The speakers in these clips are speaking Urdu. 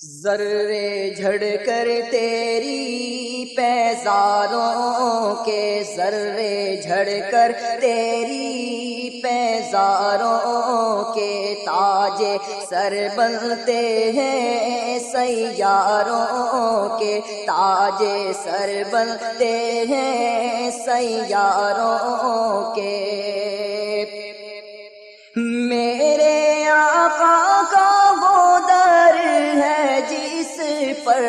ذرے جھڑ کر تیری پیزاروں کے، ذرے جھڑ کر تیری پیزاروں کے، تاج سر بنتے ہیں سیاروں کے، تاج سر بنتے ہیں سیاروں کے۔ میرے آقا کا وہ در ہے جس پر،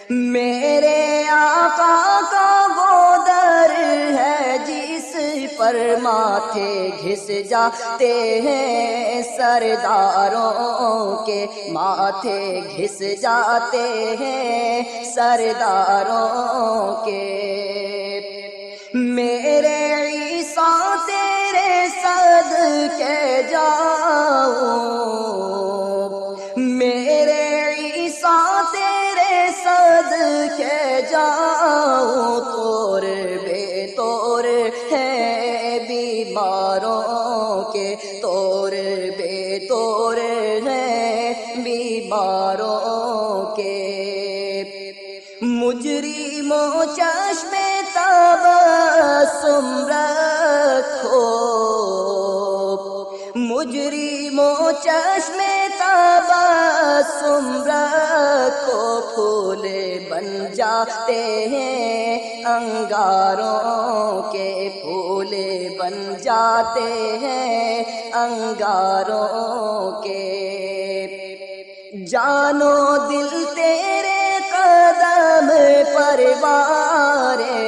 میرے آقا کا وہ در ہے جس پر ماتھے گھس جاتے ہیں سرداروں کے، ماتھے گھس جاتے ہیں سرداروں کے۔ میرے عیسیٰ تیرے صدقے جاؤں، میرے عیسیٰ تیرے صدقے جاؤں، طور بے طور ہے بیماروں کے، طور بے طور ہے بیماروں کے۔ مجرموں چشم تبسم رکھو، مجرموں چشم تبسم رکھو، پھول بن جاتے ہیں انگاروں کے، پھول بن جاتے ہیں انگاروں کے۔ جانو دل تیرے قدم پروارے،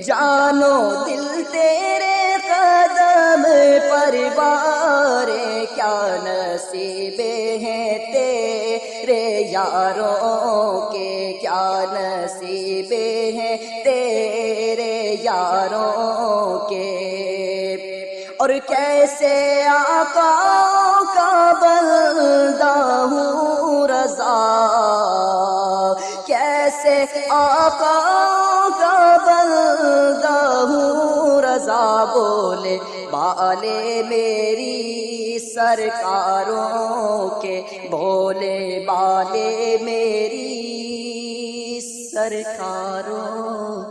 جانو دل تیرے قدم پروارے، کیا نصیب ہیں تیرے یاروں کے، کیا نصیب ہیں تیرے یاروں کے۔ اور کیسے آقا کا بندہ ہوں رضا، کیسے آقا کا بندہ ہوں رضا، بولے بالے میری سرکاروں کے، بولے بالے میری سرکاروں